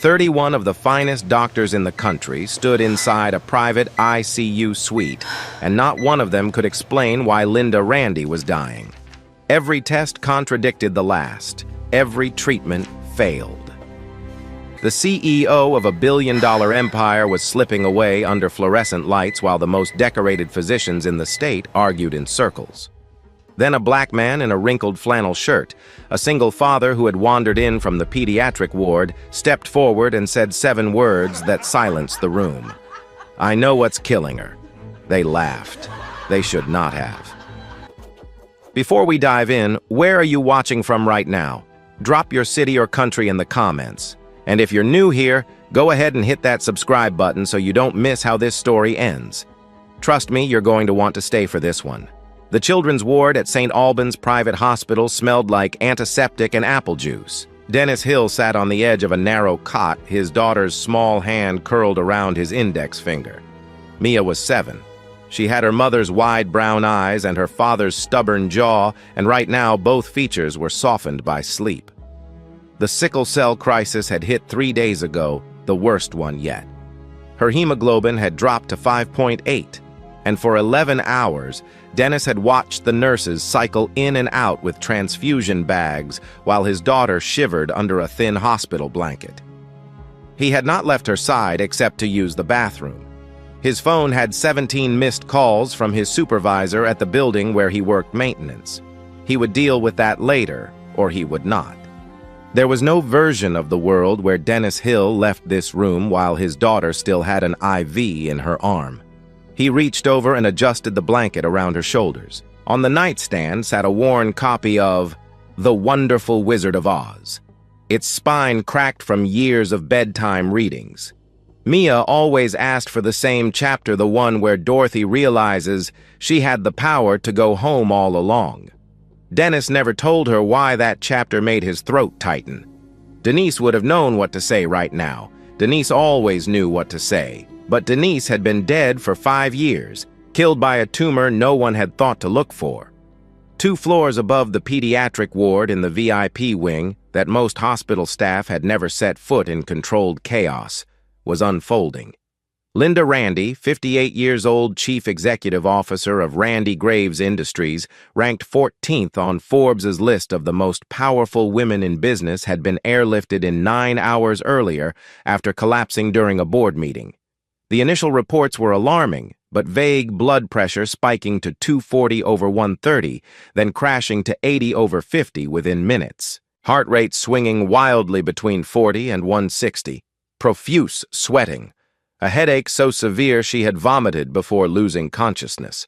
31 of the finest doctors in the country stood inside a private ICU suite, and not one of them could explain why Linda Randy was dying. Every test contradicted the last. Every treatment failed. The CEO of a billion-dollar empire was slipping away under fluorescent lights while the most decorated physicians in the state argued in circles. Then a black man in a wrinkled flannel shirt, a single father who had wandered in from the pediatric ward, stepped forward and said 7 words that silenced the room. "I know what's killing her." They laughed. They should not have. Before we dive in, where are you watching from right now? Drop your city or country in the comments. And if you're new here, go ahead and hit that subscribe button so you don't miss how this story ends. Trust me, you're going to want to stay for this one. The children's ward at St. Albans Private Hospital smelled like antiseptic and apple juice. Dennis Hill sat on the edge of a narrow cot, his daughter's small hand curled around his index finger. Mia was 7. She had her mother's wide brown eyes and her father's stubborn jaw, and right now both features were softened by sleep. The sickle cell crisis had hit 3 days ago, the worst one yet. Her hemoglobin had dropped to 5.8, and for 11 hours, Dennis had watched the nurses cycle in and out with transfusion bags while his daughter shivered under a thin hospital blanket. He had not left her side except to use the bathroom. His phone had 17 missed calls from his supervisor at the building where he worked maintenance. He would deal with that later, or he would not. There was no version of the world where Dennis Hill left this room while his daughter still had an IV in her arm. He reached over and adjusted the blanket around her shoulders. On the nightstand sat a worn copy of The Wonderful Wizard of Oz, its spine cracked from years of bedtime readings. Mia always asked for the same chapter, the one where Dorothy realizes she had the power to go home all along. Dennis never told her why that chapter made his throat tighten. Denise would have known what to say right now. Denise always knew what to say. But Denise had been dead for 5 years, killed by a tumor no one had thought to look for. 2 floors above the pediatric ward in the VIP wing that most hospital staff had never set foot in controlled chaos was unfolding. Linda Randy, 58 years old chief executive officer of Randy Graves Industries, ranked 14th on Forbes' list of the most powerful women in business, had been airlifted in 9 hours earlier after collapsing during a board meeting. The initial reports were alarming, but vague blood pressure spiking to 240/130, then crashing to 80/50 within minutes. Heart rate swinging wildly between 40 and 160. Profuse sweating. A headache so severe she had vomited before losing consciousness.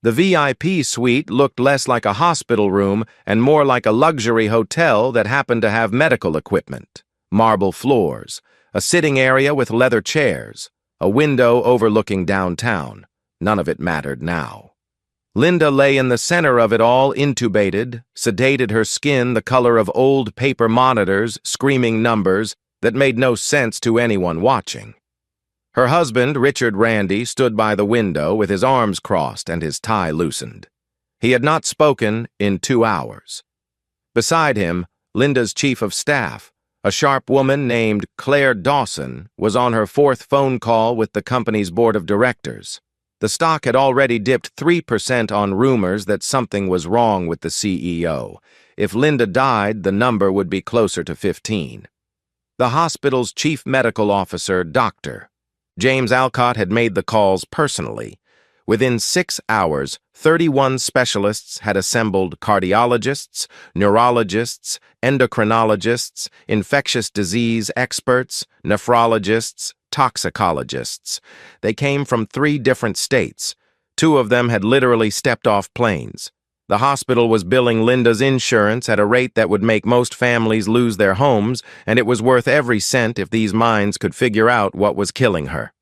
The VIP suite looked less like a hospital room and more like a luxury hotel that happened to have medical equipment. Marble floors, a sitting area with leather chairs, a window overlooking downtown. None of it mattered now. Linda lay in the center of it all, intubated, sedated, her skin the color of old paper monitors, screaming numbers that made no sense to anyone watching. Her husband, Richard Randy, stood by the window with his arms crossed and his tie loosened. He had not spoken in 2 hours. Beside him, Linda's chief of staff, a sharp woman named Claire Dawson, was on her 4th phone call with the company's board of directors. The stock had already dipped 3% on rumors that something was wrong with the CEO. If Linda died, the number would be closer to 15. The hospital's chief medical officer, Dr. James Alcott, had made the calls personally. Within 6 hours, 31 specialists had assembled: cardiologists, neurologists, endocrinologists, infectious disease experts, nephrologists, toxicologists. They came from 3 different states. 2 of them had literally stepped off planes. The hospital was billing Linda's insurance at a rate that would make most families lose their homes, and it was worth every cent if these minds could figure out what was killing her.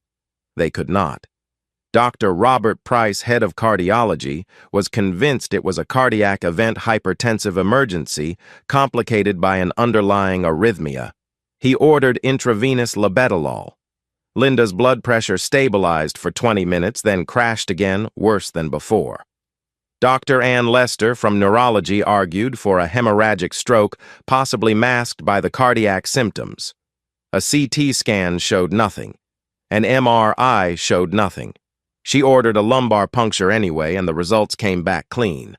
They could not. Dr. Robert Price, head of cardiology, was convinced it was a cardiac event hypertensive emergency complicated by an underlying arrhythmia. He ordered intravenous labetalol. Linda's blood pressure stabilized for 20 minutes, then crashed again, worse than before. Dr. Ann Lester from neurology argued for a hemorrhagic stroke, possibly masked by the cardiac symptoms. A CT scan showed nothing. An MRI showed nothing. She ordered a lumbar puncture anyway, and the results came back clean.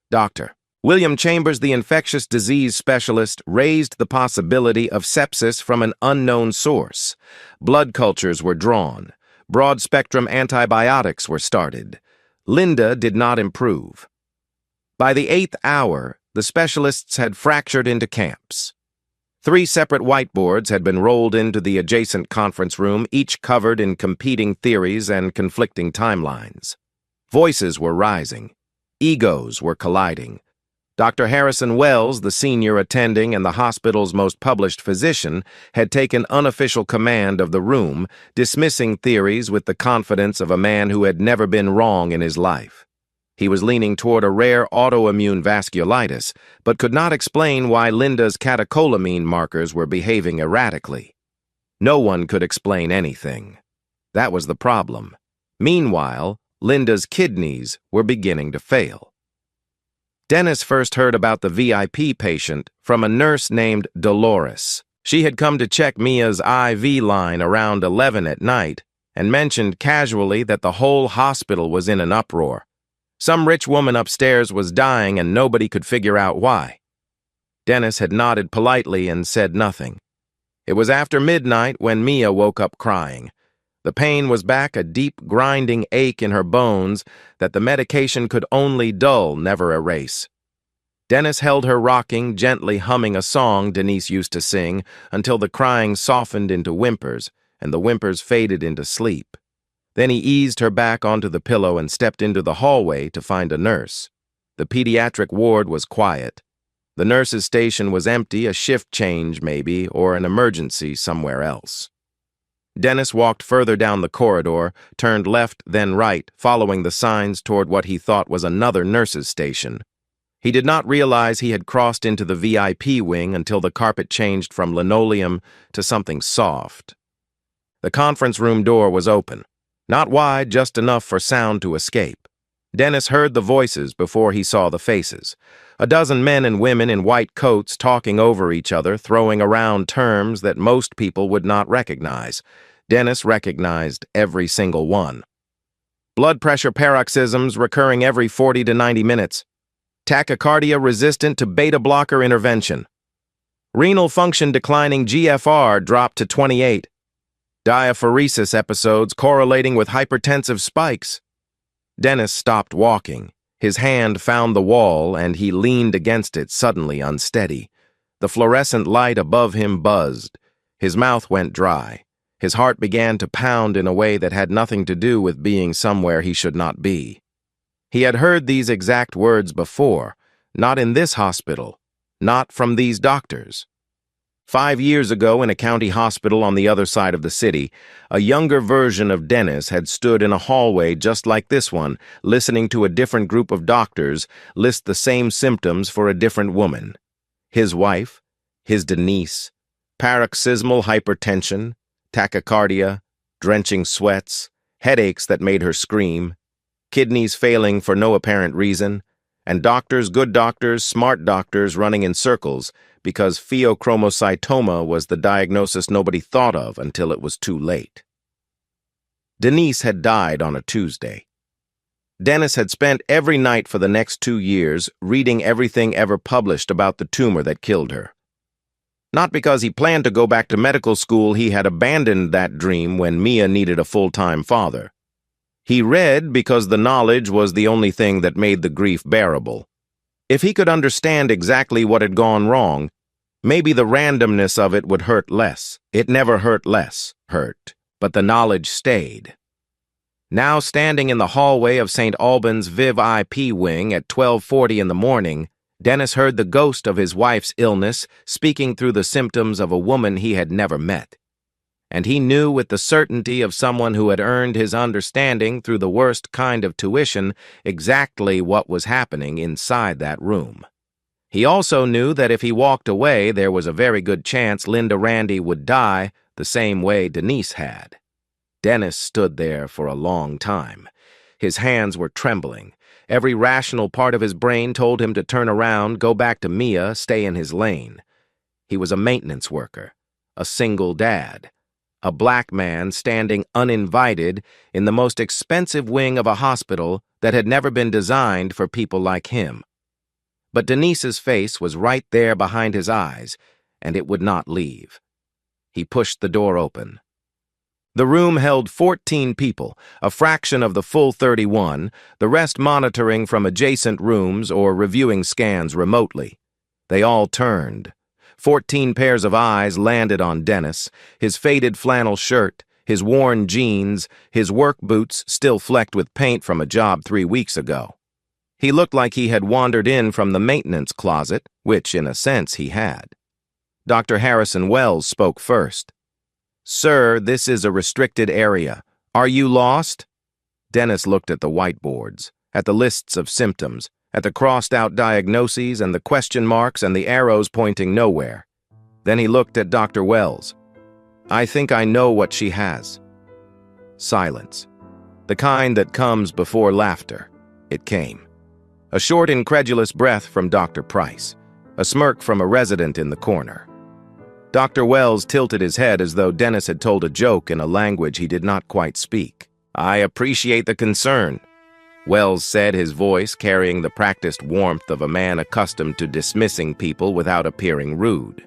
Dr. William Chambers, the infectious disease specialist, raised the possibility of sepsis from an unknown source. Blood cultures were drawn. Broad-spectrum antibiotics were started. Linda did not improve. By the 8th hour, the specialists had fractured into camps. 3 separate whiteboards had been rolled into the adjacent conference room, each covered in competing theories and conflicting timelines. Voices were rising. Egos were colliding. Dr. Harrison Wells, the senior attending and the hospital's most published physician, had taken unofficial command of the room, dismissing theories with the confidence of a man who had never been wrong in his life. He was leaning toward a rare autoimmune vasculitis, but could not explain why Linda's catecholamine markers were behaving erratically. No one could explain anything. That was the problem. Meanwhile, Linda's kidneys were beginning to fail. Dennis first heard about the VIP patient from a nurse named Dolores. She had come to check Mia's IV line around 11 at night and mentioned casually that the whole hospital was in an uproar. Some rich woman upstairs was dying and nobody could figure out why. Dennis had nodded politely and said nothing. It was after midnight when Mia woke up crying. The pain was back, a deep, grinding ache in her bones that the medication could only dull, never erase. Dennis held her rocking, gently humming a song Denise used to sing until the crying softened into whimpers and the whimpers faded into sleep. Then he eased her back onto the pillow and stepped into the hallway to find a nurse. The pediatric ward was quiet. The nurse's station was empty, a shift change maybe, or an emergency somewhere else. Dennis walked further down the corridor, turned left, then right, following the signs toward what he thought was another nurse's station. He did not realize he had crossed into the VIP wing until the carpet changed from linoleum to something soft. The conference room door was open. Not wide, just enough for sound to escape. Dennis heard the voices before he saw the faces. A dozen men and women in white coats talking over each other, throwing around terms that most people would not recognize. Dennis recognized every single one. Blood pressure paroxysms recurring every 40 to 90 minutes. Tachycardia resistant to beta blocker intervention. Renal function declining, GFR dropped to 28. Diaphoresis episodes correlating with hypertensive spikes. Dennis stopped walking. His hand found the wall, and he leaned against it, suddenly unsteady. The fluorescent light above him buzzed. His mouth went dry. His heart began to pound in a way that had nothing to do with being somewhere he should not be. He had heard these exact words before, not in this hospital, not from these doctors. 5 years ago, in a county hospital on the other side of the city, a younger version of Dennis had stood in a hallway just like this one, listening to a different group of doctors list the same symptoms for a different woman. His wife, his Denise, paroxysmal hypertension, tachycardia, drenching sweats, headaches that made her scream, kidneys failing for no apparent reason, and doctors, good doctors, smart doctors running in circles because pheochromocytoma was the diagnosis nobody thought of until it was too late. Denise had died on a Tuesday. Dennis had spent every night for the next 2 years reading everything ever published about the tumor that killed her. Not because he planned to go back to medical school, he had abandoned that dream when Mia needed a full-time father. He read because the knowledge was the only thing that made the grief bearable. If he could understand exactly what had gone wrong, maybe the randomness of it would hurt less. It never hurt less, but the knowledge stayed. Now standing in the hallway of St. Albans Viv IP wing at 12:40 in the morning, Dennis heard the ghost of his wife's illness speaking through the symptoms of a woman he had never met. And he knew with the certainty of someone who had earned his understanding through the worst kind of tuition exactly what was happening inside that room. He also knew that if he walked away, there was a very good chance Linda Randy would die the same way Denise had. Dennis stood there for a long time. His hands were trembling. Every rational part of his brain told him to turn around, go back to Mia, stay in his lane. He was a maintenance worker. a single dad, a black man standing uninvited in the most expensive wing of a hospital that had never been designed for people like him. But Denise's face was right there behind his eyes, and it would not leave. He pushed the door open. The room held 14 people, a fraction of the full 31, the rest monitoring from adjacent rooms or reviewing scans remotely. They all turned. 14 pairs of eyes landed on Dennis, his faded flannel shirt, his worn jeans, his work boots still flecked with paint from a job 3 weeks ago. He looked like he had wandered in from the maintenance closet, which in a sense he had. Dr. Harrison Wells spoke first. "Sir, this is a restricted area. Are you lost?" Dennis looked at the whiteboards, at the lists of symptoms, at the crossed-out diagnoses and the question marks and the arrows pointing nowhere. Then he looked at Dr. Wells. "I think I know what she has." Silence. The kind that comes before laughter. It came. A short, incredulous breath from Dr. Price. A smirk from a resident in the corner. Dr. Wells tilted his head as though Dennis had told a joke in a language he did not quite speak. "I appreciate the concern," Wells said, his voice carrying the practiced warmth of a man accustomed to dismissing people without appearing rude.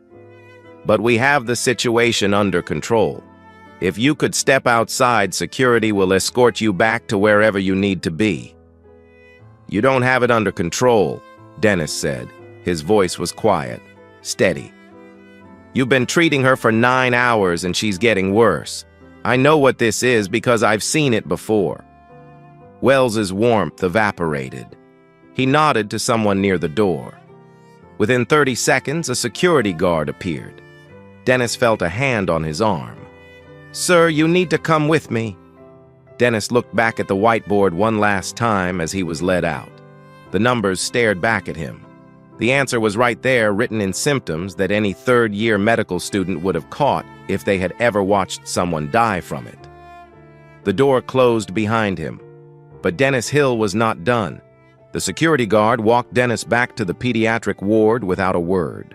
"But we have the situation under control. If you could step outside, security will escort you back to wherever you need to be." "You don't have it under control," Dennis said. His voice was quiet, steady. "You've been treating her for 9 hours and she's getting worse. I know what this is because I've seen it before." Wells's warmth evaporated. He nodded to someone near the door. Within 30 seconds, a security guard appeared. Dennis felt a hand on his arm. "Sir, you need to come with me." Dennis looked back at the whiteboard one last time as he was led out. The numbers stared back at him. The answer was right there, written in symptoms that any third-year medical student would have caught if they had ever watched someone die from it. The door closed behind him. But Dennis Hill was not done. The security guard walked Dennis back to the pediatric ward without a word.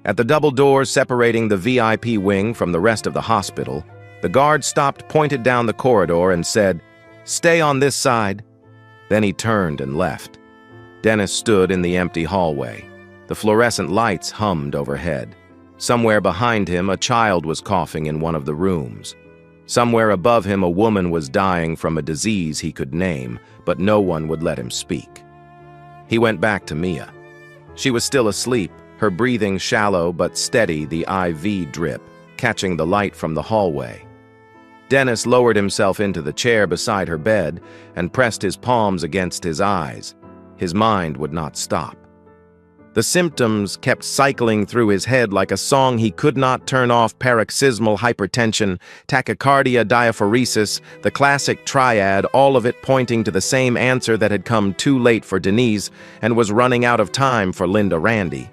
At the double doors separating the VIP wing from the rest of the hospital, the guard stopped, pointed down the corridor, and said, "Stay on this side." Then he turned and left. Dennis stood in the empty hallway. The fluorescent lights hummed overhead. Somewhere behind him, a child was coughing in one of the rooms. Somewhere above him, a woman was dying from a disease he could name, but no one would let him speak. He went back to Mia. She was still asleep, her breathing shallow but steady, the IV drip, catching the light from the hallway. Dennis lowered himself into the chair beside her bed and pressed his palms against his eyes. His mind would not stop. The symptoms kept cycling through his head like a song he could not turn off: paroxysmal hypertension, tachycardia, diaphoresis, the classic triad, all of it pointing to the same answer that had come too late for Denise and was running out of time for Linda Randy.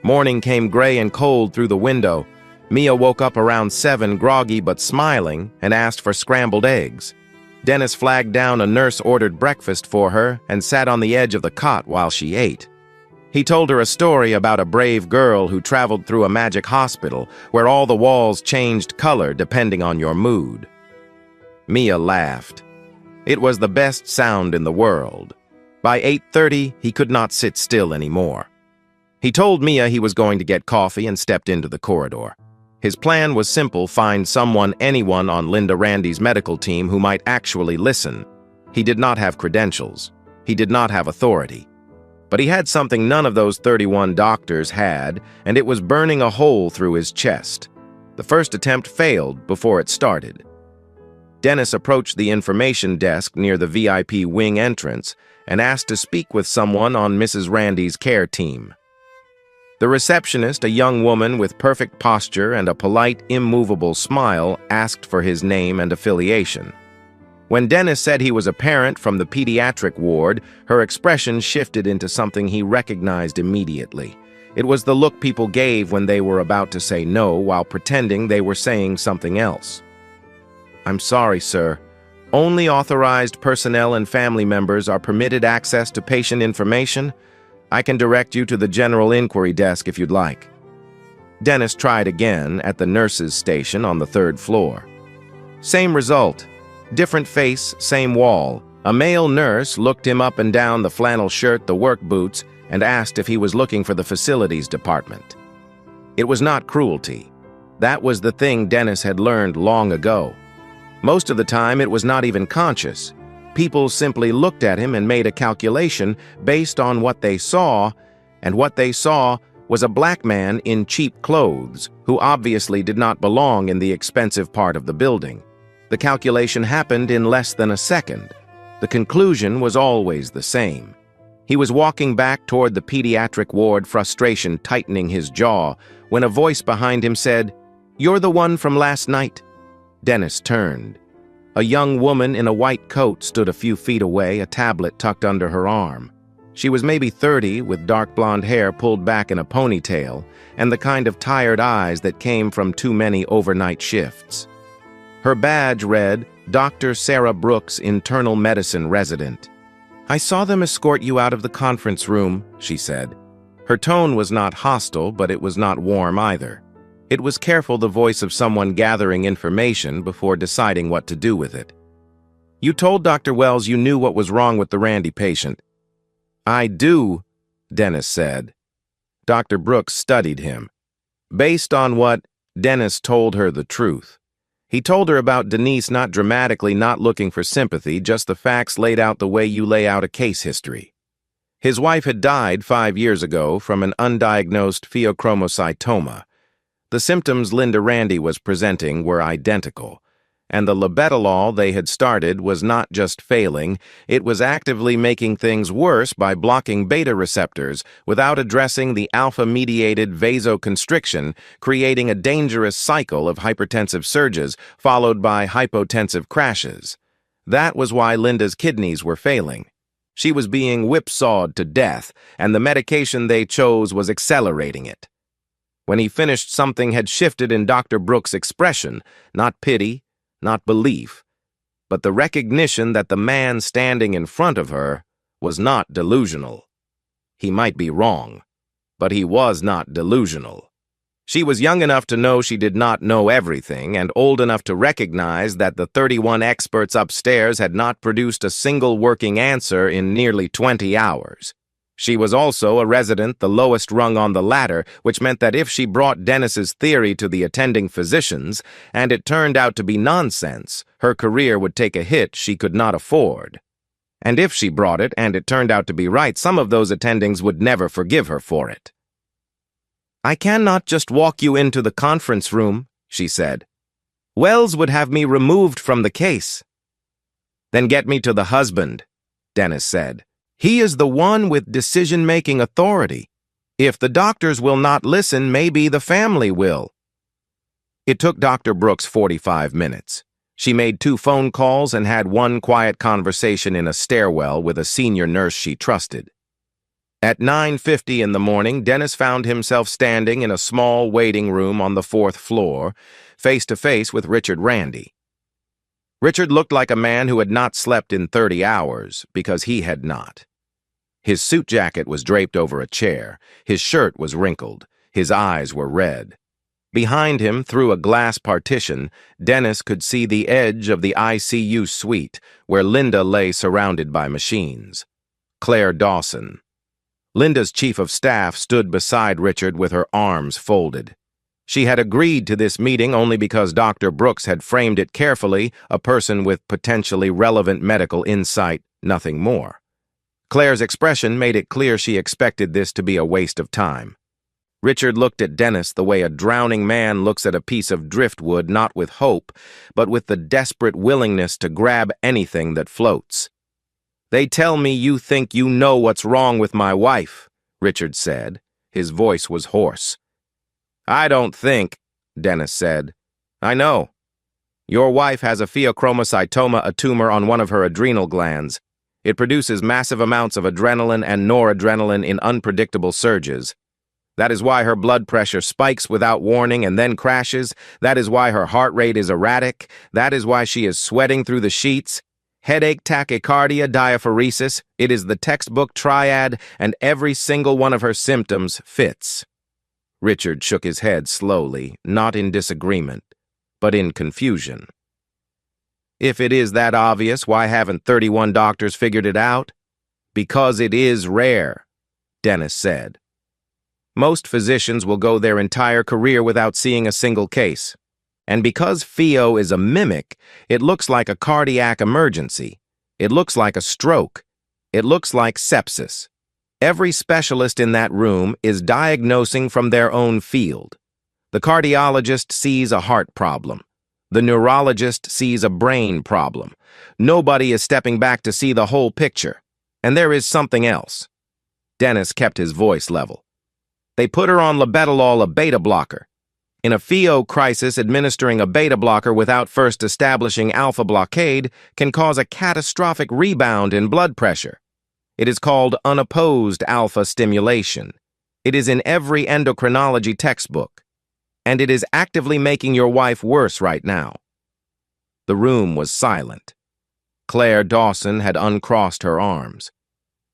Morning came gray and cold through the window. Mia woke up around 7, groggy but smiling, and asked for scrambled eggs. Dennis flagged down a nurse-ordered breakfast for her and sat on the edge of the cot while she ate. He told her a story about a brave girl who traveled through a magic hospital where all the walls changed color depending on your mood. Mia laughed. It was the best sound in the world. By 8:30, he could not sit still anymore. He told Mia he was going to get coffee and stepped into the corridor. His plan was simple: find someone, anyone on Linda Randy's medical team who might actually listen. He did not have credentials. He did not have authority. But he had something none of those 31 doctors had, and it was burning a hole through his chest. The first attempt failed before it started. Dennis approached the information desk near the VIP wing entrance and asked to speak with someone on Mrs. Randy's care team. The receptionist, a young woman with perfect posture and a polite, immovable smile, asked for his name and affiliation. When Dennis said he was a parent from the pediatric ward, her expression shifted into something he recognized immediately. It was the look people gave when they were about to say no while pretending they were saying something else. "I'm sorry, sir. Only authorized personnel and family members are permitted access to patient information. I can direct you to the general inquiry desk if you'd like." Dennis tried again at the nurse's station on the 3rd floor. Same result. Different face, same wall. A male nurse looked him up and down the flannel shirt, the work boots, and asked if he was looking for the facilities department. It was not cruelty. That was the thing Dennis had learned long ago. Most of the time, it was not even conscious. People simply looked at him and made a calculation based on what they saw, and what they saw was a black man in cheap clothes who obviously did not belong in the expensive part of the building. The calculation happened in less than a second. The conclusion was always the same. He was walking back toward the pediatric ward, frustration tightening his jaw, when a voice behind him said, "You're the one from last night." Dennis turned. A young woman in a white coat stood a few feet away, a tablet tucked under her arm. She was maybe 30, with dark blonde hair pulled back in a ponytail, and the kind of tired eyes that came from too many overnight shifts. Her badge read, Dr. Sarah Brooks, Internal Medicine Resident. "I saw them escort you out of the conference room," she said. Her tone was not hostile, but it was not warm either. It was careful, the voice of someone gathering information before deciding what to do with it. "You told Dr. Wells you knew what was wrong with the Randy patient." "I do," Dennis said. Dr. Brooks studied him. Based on what, Dennis told her the truth. He told her about Denise not dramatically not looking for sympathy, just the facts laid out the way you lay out a case history. His wife had died 5 years ago from an undiagnosed pheochromocytoma. The symptoms Linda Randy was presenting were identical, and the labetalol they had started was not just failing, it was actively making things worse by blocking beta receptors without addressing the alpha-mediated vasoconstriction, creating a dangerous cycle of hypertensive surges followed by hypotensive crashes. That was why Linda's kidneys were failing. She was being whipsawed to death, and the medication they chose was accelerating it. When he finished, something had shifted in Dr. Brooks' expression, not pity, not belief, but the recognition that the man standing in front of her was not delusional. He might be wrong, but he was not delusional. She was young enough to know she did not know everything, and old enough to recognize that the 31 experts upstairs had not produced a single working answer in nearly 20 hours. She was also a resident, the lowest rung on the ladder, which meant that if she brought Dennis's theory to the attending physicians, and it turned out to be nonsense, her career would take a hit she could not afford. And if she brought it, and it turned out to be right, some of those attendings would never forgive her for it. "I cannot just walk you into the conference room," she said. "Wells would have me removed from the case." "Then get me to the husband," Dennis said. "He is the one with decision-making authority. If the doctors will not listen, maybe the family will." It took Dr. Brooks 45 minutes. She made 2 phone calls and had 1 quiet conversation in a stairwell with a senior nurse she trusted. At 9:50 in the morning, Dennis found himself standing in a small waiting room on the 4th floor, face-to-face with Richard Randy. Richard looked like a man who had not slept in 30 hours, because he had not. His suit jacket was draped over a chair, his shirt was wrinkled, his eyes were red. Behind him, through a glass partition, Dennis could see the edge of the ICU suite, where Linda lay surrounded by machines. Claire Dawson. Linda's chief of staff stood beside Richard with her arms folded. She had agreed to this meeting only because Dr. Brooks had framed it carefully, a person with potentially relevant medical insight, nothing more. Claire's expression made it clear she expected this to be a waste of time. Richard looked at Dennis the way a drowning man looks at a piece of driftwood, not with hope, but with the desperate willingness to grab anything that floats. "They tell me you think you know what's wrong with my wife," Richard said. His voice was hoarse. "I don't think," Dennis said. "I know. Your wife has a pheochromocytoma, a tumor on one of her adrenal glands. It produces massive amounts of adrenaline and noradrenaline in unpredictable surges. That is why her blood pressure spikes without warning and then crashes. That is why her heart rate is erratic. That is why she is sweating through the sheets. Headache, tachycardia, diaphoresis. It is the textbook triad, and every single one of her symptoms fits." Richard shook his head slowly, not in disagreement, but in confusion. If it is that obvious, why haven't 31 doctors figured it out? Because it is rare, Dennis said. Most physicians will go their entire career without seeing a single case. And because Theo is a mimic, it looks like a cardiac emergency. It looks like a stroke. It looks like sepsis. Every specialist in that room is diagnosing from their own field. The cardiologist sees a heart problem. The neurologist sees a brain problem. Nobody is stepping back to see the whole picture. And there is something else. Dennis kept his voice level. They put her on labetalol, a beta blocker. In a Theo crisis, administering a beta blocker without first establishing alpha blockade can cause a catastrophic rebound in blood pressure. It is called unopposed alpha stimulation. It is in every endocrinology textbook. And it is actively making your wife worse right now. The room was silent. Claire Dawson had uncrossed her arms.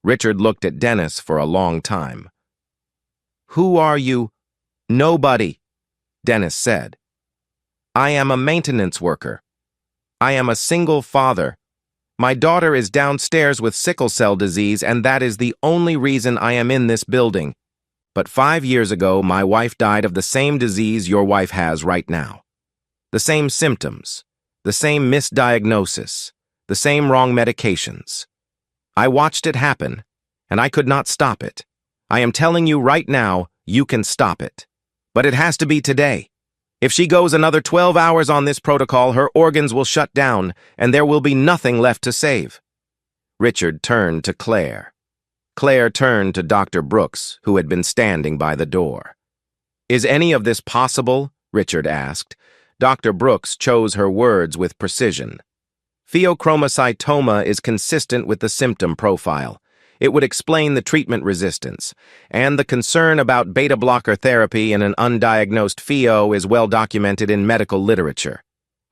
Richard looked at Dennis for a long time. "Who are you?" "Nobody," Dennis said. "I am a maintenance worker. I am a single father. My daughter is downstairs with sickle cell disease, and that is the only reason I am in this building. But 5 years ago, my wife died of the same disease your wife has right now. The same symptoms, the same misdiagnosis, the same wrong medications. I watched it happen, and I could not stop it. I am telling you right now, you can stop it. But it has to be today. If she goes another 12 hours on this protocol, her organs will shut down, and there will be nothing left to save." Richard turned to Claire. Claire turned to Dr. Brooks, who had been standing by the door. "Is any of this possible?" Richard asked. Dr. Brooks chose her words with precision. "Pheochromocytoma is consistent with the symptom profile. It would explain the treatment resistance, and the concern about beta blocker therapy in an undiagnosed Pheo is well documented in medical literature.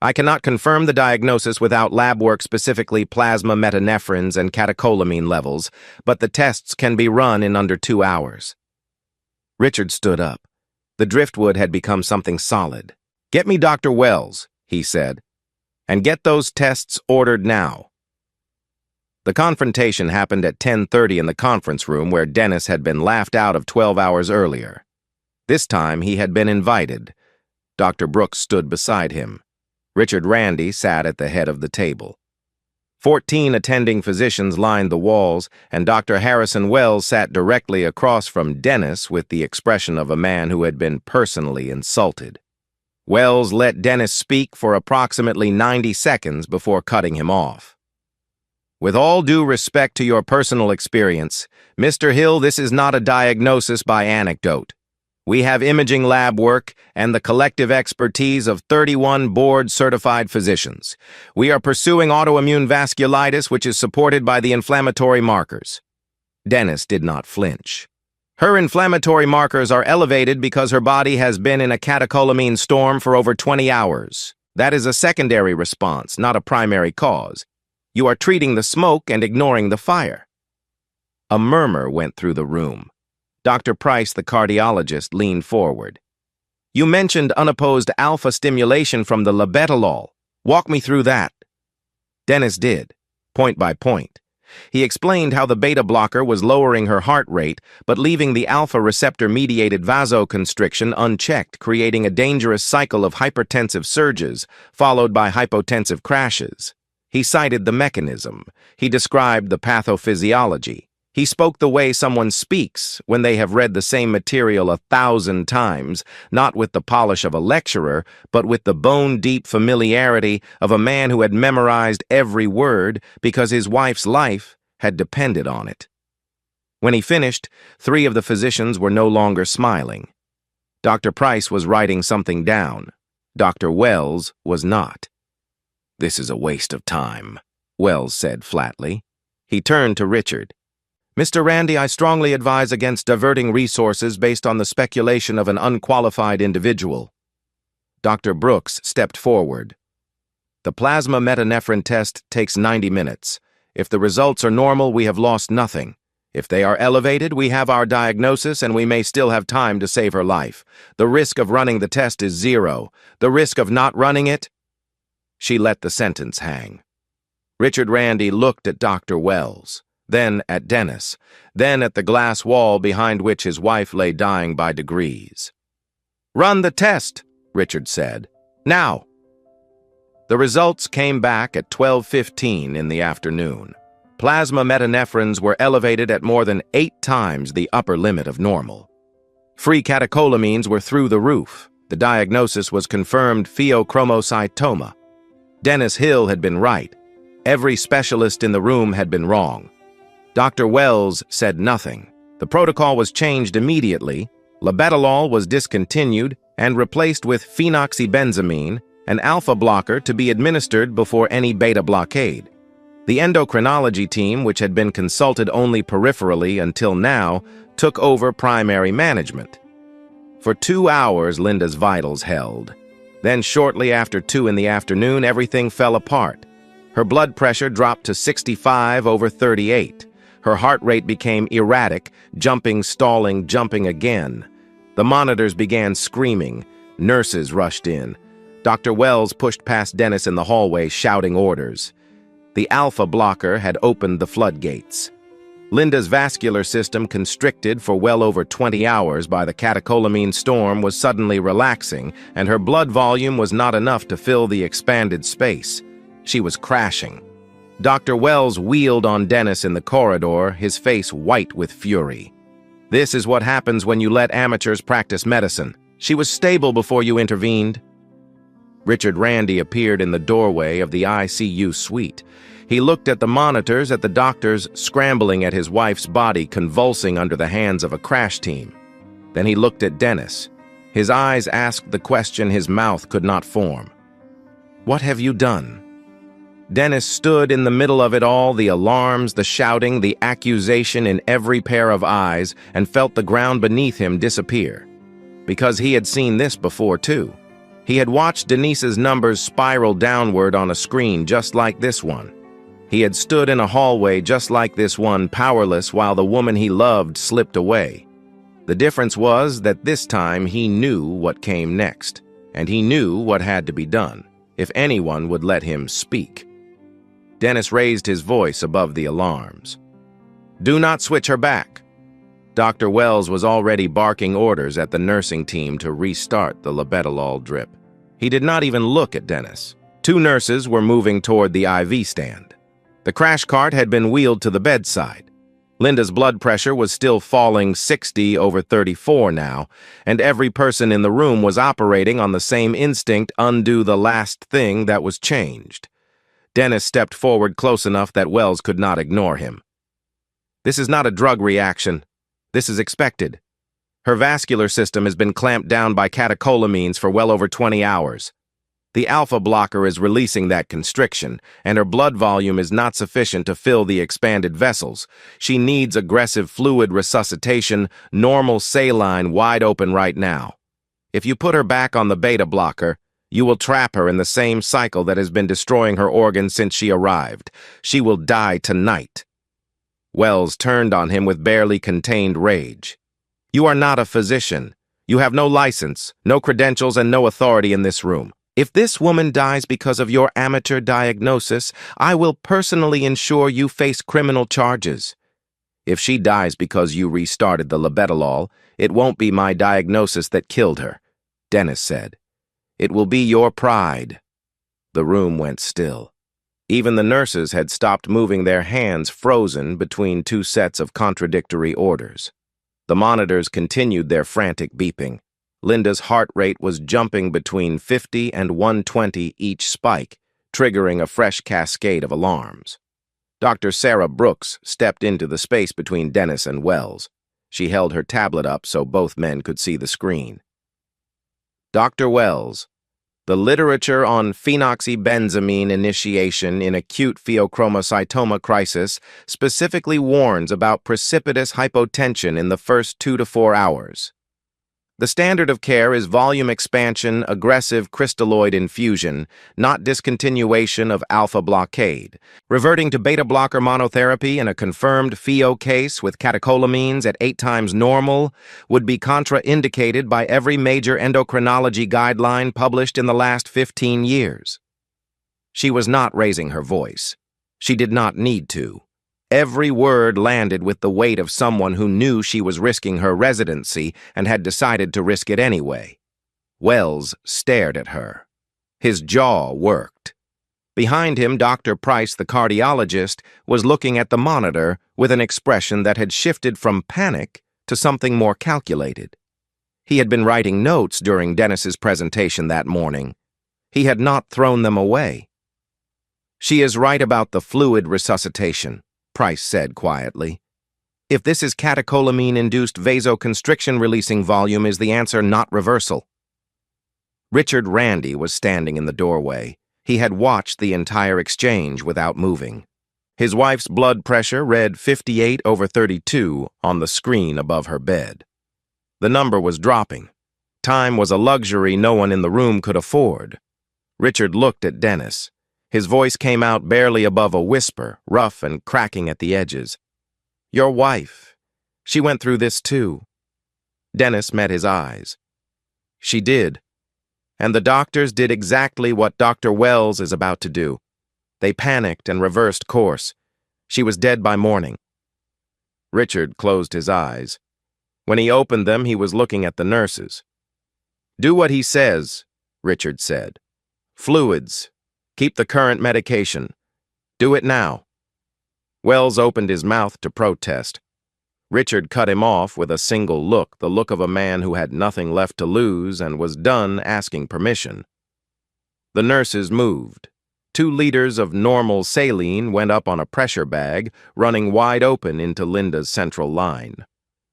I cannot confirm the diagnosis without lab work, specifically plasma metanephrines and catecholamine levels, but the tests can be run in under 2 hours." Richard stood up. The driftwood had become something solid. "Get me Dr. Wells," he said, "and get those tests ordered now." The confrontation happened at 10:30 in the conference room where Dennis had been laughed out of 12 hours earlier. This time he had been invited. Dr. Brooks stood beside him. Richard Randy sat at the head of the table. 14 attending physicians lined the walls, and Dr. Harrison Wells sat directly across from Dennis with the expression of a man who had been personally insulted. Wells let Dennis speak for approximately 90 seconds before cutting him off. "With all due respect to your personal experience, Mr. Hill, this is not a diagnosis by anecdote. We have imaging lab work and the collective expertise of 31 board-certified physicians. We are pursuing autoimmune vasculitis, which is supported by the inflammatory markers." Dennis did not flinch. "Her inflammatory markers are elevated because her body has been in a catecholamine storm for over 20 hours. That is a secondary response, not a primary cause. You are treating the smoke and ignoring the fire." A murmur went through the room. Dr. Price, the cardiologist, leaned forward. "You mentioned unopposed alpha stimulation from the labetalol. Walk me through that." Dennis did, point by point. He explained how the beta blocker was lowering her heart rate, but leaving the alpha receptor-mediated vasoconstriction unchecked, creating a dangerous cycle of hypertensive surges, followed by hypotensive crashes. He cited the mechanism. He described the pathophysiology. He spoke the way someone speaks when they have read the same material 1,000 times, not with the polish of a lecturer, but with the bone-deep familiarity of a man who had memorized every word because his wife's life had depended on it. When he finished, 3 of the physicians were no longer smiling. Dr. Price was writing something down. Dr. Wells was not. "This is a waste of time," Wells said flatly. He turned to Richard. "Mr. Randy, I strongly advise against diverting resources based on the speculation of an unqualified individual." Dr. Brooks stepped forward. "The plasma metanephrine test takes 90 minutes. If the results are normal, we have lost nothing. If they are elevated, we have our diagnosis and we may still have time to save her life. The risk of running the test is 0. The risk of not running it? She let the sentence hang. Richard Randy looked at Dr. Wells, then at Dennis, then at the glass wall behind which his wife lay dying by degrees. "Run the test," Richard said. "Now." The results came back at 12:15 in the afternoon. Plasma metanephrines were elevated at more than 8 times the upper limit of normal. Free catecholamines were through the roof. The diagnosis was confirmed pheochromocytoma. Dennis Hill had been right. Every specialist in the room had been wrong. Dr. Wells said nothing. The protocol was changed immediately. Labetalol was discontinued and replaced with phenoxybenzamine, an alpha blocker to be administered before any beta blockade. The endocrinology team, which had been consulted only peripherally until now, took over primary management. For 2 hours, Linda's vitals held. Then shortly after 2 in the afternoon, everything fell apart. Her blood pressure dropped to 65/38. Her heart rate became erratic, jumping, stalling, jumping again. The monitors began screaming. Nurses rushed in. Dr. Wells pushed past Dennis in the hallway, shouting orders. The alpha blocker had opened the floodgates. Linda's vascular system, constricted for well over 20 hours by the catecholamine storm, was suddenly relaxing, and her blood volume was not enough to fill the expanded space. She was crashing. Dr. Wells wheeled on Dennis in the corridor, his face white with fury. "This is what happens when you let amateurs practice medicine. She was stable before you intervened." Richard Randy appeared in the doorway of the ICU suite. He looked at the monitors, at the doctors scrambling at his wife's body, convulsing under the hands of a crash team. Then he looked at Dennis. His eyes asked the question his mouth could not form. "What have you done?" Dennis stood in the middle of it all, the alarms, the shouting, the accusation in every pair of eyes, and felt the ground beneath him disappear. Because he had seen this before, too. He had watched Denise's numbers spiral downward on a screen just like this one. He had stood in a hallway just like this one, powerless, while the woman he loved slipped away. The difference was that this time he knew what came next, and he knew what had to be done, if anyone would let him speak. Dennis raised his voice above the alarms. "Do not switch her back." Dr. Wells was already barking orders at the nursing team to restart the labetalol drip. He did not even look at Dennis. 2 nurses were moving toward the IV stand. The crash cart had been wheeled to the bedside. Linda's blood pressure was still falling 60/34 now, and every person in the room was operating on the same instinct: undo the last thing that was changed. Dennis stepped forward close enough that Wells could not ignore him. "This is not a drug reaction. This is expected. Her vascular system has been clamped down by catecholamines for well over 20 hours. The alpha blocker is releasing that constriction, and her blood volume is not sufficient to fill the expanded vessels. She needs aggressive fluid resuscitation, normal saline wide open right now. If you put her back on the beta blocker, you will trap her in the same cycle that has been destroying her organs since she arrived. She will die tonight." Wells turned on him with barely contained rage. "You are not a physician. You have no license, no credentials, and no authority in this room. If this woman dies because of your amateur diagnosis, I will personally ensure you face criminal charges. If she dies because you restarted the labetalol, it won't be my diagnosis that killed her," Dennis said. "It will be your pride." The room went still. Even the nurses had stopped moving, their hands frozen between 2 sets of contradictory orders. The monitors continued their frantic beeping. Linda's heart rate was jumping between 50 and 120 each spike, triggering a fresh cascade of alarms. Dr. Sarah Brooks stepped into the space between Dennis and Wells. She held her tablet up so both men could see the screen. "Dr. Wells, the literature on phenoxybenzamine initiation in acute pheochromocytoma crisis specifically warns about precipitous hypotension in the first 2 to 4 hours. The standard of care is volume expansion, aggressive crystalloid infusion, not discontinuation of alpha blockade. Reverting to beta blocker monotherapy in a confirmed FeO case with catecholamines at 8 times normal would be contraindicated by every major endocrinology guideline published in the last 15 years. She was not raising her voice. She did not need to. Every word landed with the weight of someone who knew she was risking her residency and had decided to risk it anyway. Wells stared at her. His jaw worked. Behind him, Dr. Price, the cardiologist, was looking at the monitor with an expression that had shifted from panic to something more calculated. He had been writing notes during Dennis's presentation that morning. He had not thrown them away. "She is right about the fluid resuscitation," Price said quietly. "If this is catecholamine-induced vasoconstriction-releasing volume, is the answer not reversal?" Richard Randy was standing in the doorway. He had watched the entire exchange without moving. His wife's blood pressure read 58/32 on the screen above her bed. The number was dropping. Time was a luxury no one in the room could afford. Richard looked at Dennis. His voice came out barely above a whisper, rough and cracking at the edges. "Your wife. She went through this too." Dennis met his eyes. "She did. And the doctors did exactly what Dr. Wells is about to do. They panicked and reversed course. She was dead by morning." Richard closed his eyes. When he opened them, he was looking at the nurses. "Do what he says," Richard said. "Fluids. Keep the current medication. Do it now." Wells opened his mouth to protest. Richard cut him off with a single look, the look of a man who had nothing left to lose and was done asking permission. The nurses moved. 2 liters of normal saline went up on a pressure bag, running wide open into Linda's central line.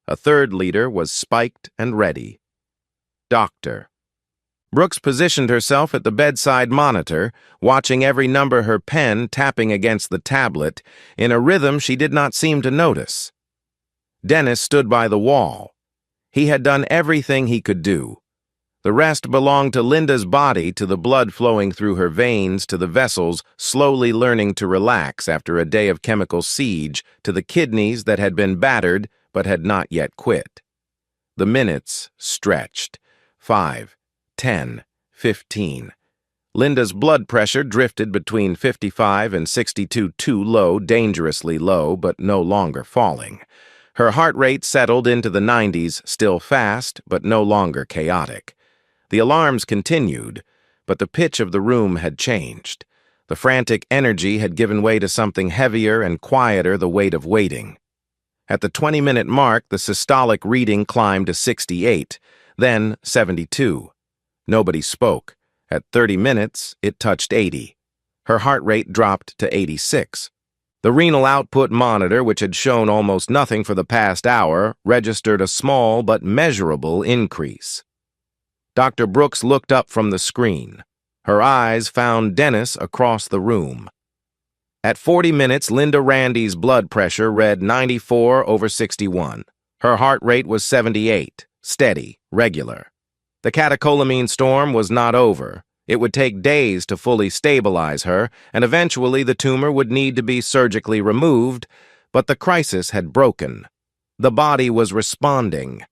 A 3rd liter was spiked and ready. "Doctor." Brooks positioned herself at the bedside monitor, watching every number her pen tapping against the tablet in a rhythm she did not seem to notice. Dennis stood by the wall. He had done everything he could do. The rest belonged to Linda's body, to the blood flowing through her veins, to the vessels slowly learning to relax after a day of chemical siege, to the kidneys that had been battered but had not yet quit. The minutes stretched. 5, 10, 15. Linda's blood pressure drifted between 55 and 62, too low, dangerously low, but no longer falling. Her heart rate settled into the 90s, still fast, but no longer chaotic. The alarms continued, but the pitch of the room had changed. The frantic energy had given way to something heavier and quieter, the weight of waiting. At the 20-minute mark, the systolic reading climbed to 68, then 72. Nobody spoke. At 30 minutes, it touched 80. Her heart rate dropped to 86. The renal output monitor, which had shown almost nothing for the past hour, registered a small but measurable increase. Dr. Brooks looked up from the screen. Her eyes found Dennis across the room. At 40 minutes, Linda Randy's blood pressure read 94/61. Her heart rate was 78, steady, regular. The catecholamine storm was not over. It would take days to fully stabilize her, and eventually the tumor would need to be surgically removed, but the crisis had broken. The body was responding.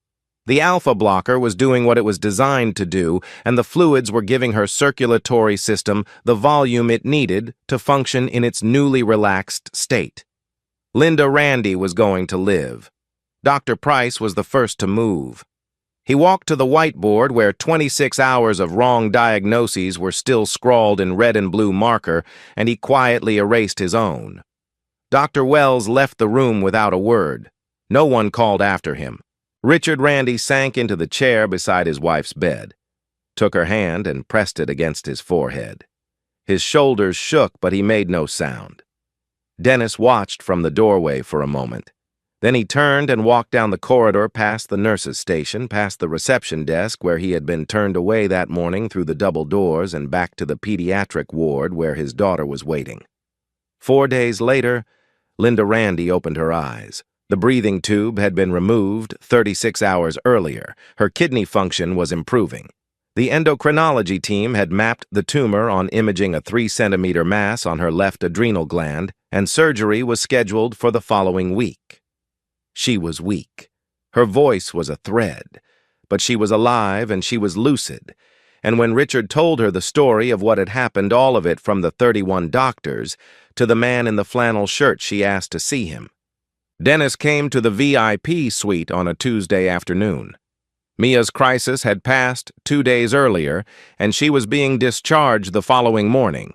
The alpha blocker was doing what it was designed to do, and the fluids were giving her circulatory system the volume it needed to function in its newly relaxed state. Linda Randy was going to live. Dr. Price was the first to move. He walked to the whiteboard where 26 hours of wrong diagnoses were still scrawled in red and blue marker, and he quietly erased his own. Dr. Wells left the room without a word. No one called after him. Richard Randy sank into the chair beside his wife's bed, took her hand and pressed it against his forehead. His shoulders shook, but he made no sound. Dennis watched from the doorway for a moment. Then he turned and walked down the corridor past the nurse's station, past the reception desk where he had been turned away that morning through the double doors, and back to the pediatric ward where his daughter was waiting. 4 days later, Linda Randy opened her eyes. The breathing tube had been removed 36 hours earlier. Her kidney function was improving. The endocrinology team had mapped the tumor on imaging a 3-centimeter mass on her left adrenal gland, and surgery was scheduled for the following week. She was weak. Her voice was a thread, but she was alive and she was lucid. And when Richard told her the story of what had happened, all of it from the 31 doctors to the man in the flannel shirt she asked to see him. Dennis came to the VIP suite on a Tuesday afternoon. Mia's crisis had passed 2 days earlier, and she was being discharged the following morning.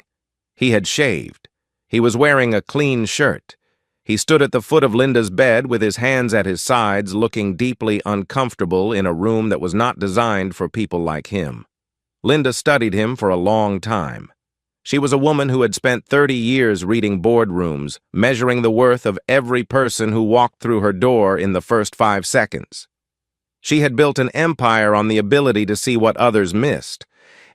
He had shaved. He was wearing a clean shirt. He stood at the foot of Linda's bed with his hands at his sides, looking deeply uncomfortable in a room that was not designed for people like him. Linda studied him for a long time. She was a woman who had spent 30 years reading boardrooms, measuring the worth of every person who walked through her door in the first 5 seconds. She had built an empire on the ability to see what others missed,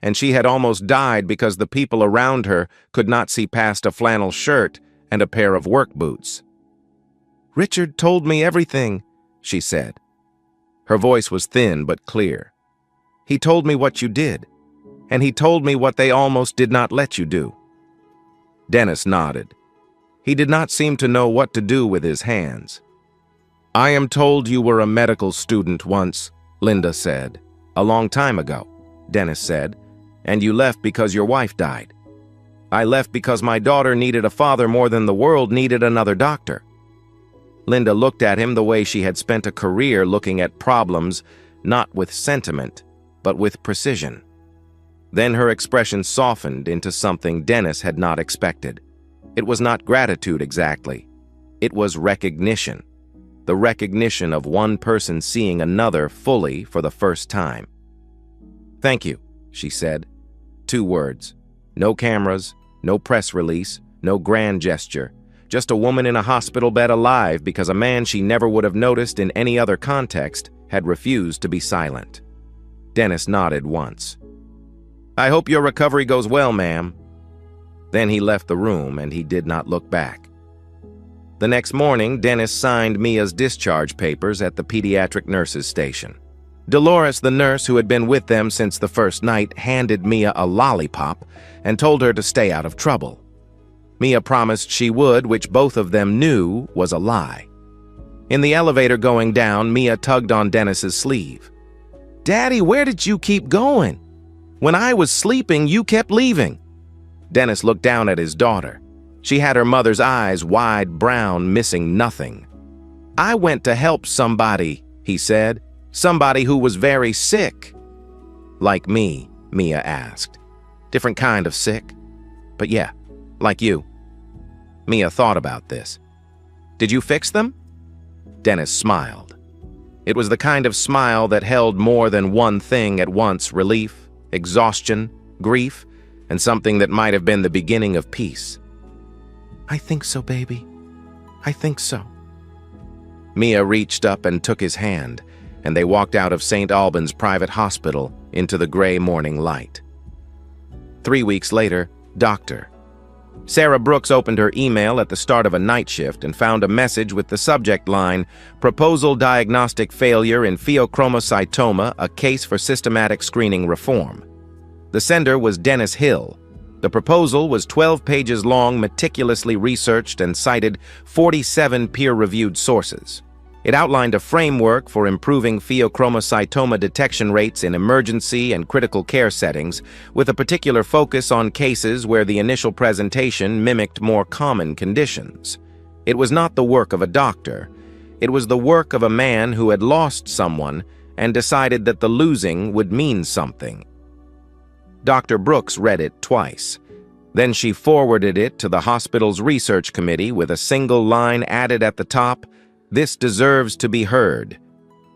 and she had almost died because the people around her could not see past a flannel shirt and a pair of work boots. "Richard told me everything," she said. Her voice was thin but clear. "He told me what you did, and he told me what they almost did not let you do." Dennis nodded. He did not seem to know what to do with his hands. "I am told you were a medical student once," Linda said. "A long time ago," Dennis said, "and you left because your wife died." "I left because my daughter needed a father more than the world needed another doctor." Linda looked at him the way she had spent a career looking at problems, not with sentiment, but with precision. Then her expression softened into something Dennis had not expected. It was not gratitude exactly. It was recognition. The recognition of one person seeing another fully for the first time. "Thank you," she said. 2 words. No cameras, no press release, no grand gesture. Just a woman in a hospital bed alive because a man she never would have noticed in any other context had refused to be silent. Dennis nodded once. "I hope your recovery goes well, ma'am." Then he left the room and he did not look back. The next morning, Dennis signed Mia's discharge papers at the pediatric nurse's station. Dolores, the nurse who had been with them since the first night, handed Mia a lollipop and told her to stay out of trouble. Mia promised she would, which both of them knew was a lie. In the elevator going down, Mia tugged on Dennis's sleeve. "Daddy, where did you keep going? When I was sleeping, you kept leaving." Dennis looked down at his daughter. She had her mother's eyes wide brown, missing nothing. "I went to help somebody," he said. "Somebody who was very sick." "Like me?" Mia asked. "Different kind of sick. But yeah, like you." Mia thought about this. "Did you fix them?" Dennis smiled. It was the kind of smile that held more than one thing at once: relief, exhaustion, grief, and something that might have been the beginning of peace. "I think so, baby. I think so." Mia reached up and took his hand, and they walked out of St. Albans Private Hospital into the gray morning light. 3 weeks later, Dr. Sarah Brooks opened her email at the start of a night shift and found a message with the subject line, "Proposal Diagnostic Failure in Pheochromocytoma, a Case for Systematic Screening Reform." The sender was Dennis Hill. The proposal was 12 pages long, meticulously researched, and cited 47 peer-reviewed sources. It outlined a framework for improving pheochromocytoma detection rates in emergency and critical care settings, with a particular focus on cases where the initial presentation mimicked more common conditions. It was not the work of a doctor. It was the work of a man who had lost someone and decided that the losing would mean something. Dr. Brooks read it twice. Then she forwarded it to the hospital's research committee with a single line added at the top, "This deserves to be heard.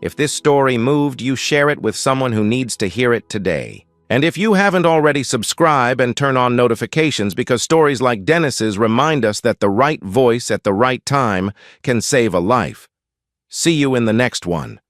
If this story moved you, share it with someone who needs to hear it today. And if you haven't already, subscribe and turn on notifications, because stories like Dennis's remind us that the right voice at the right time can save a life." See you in the next one.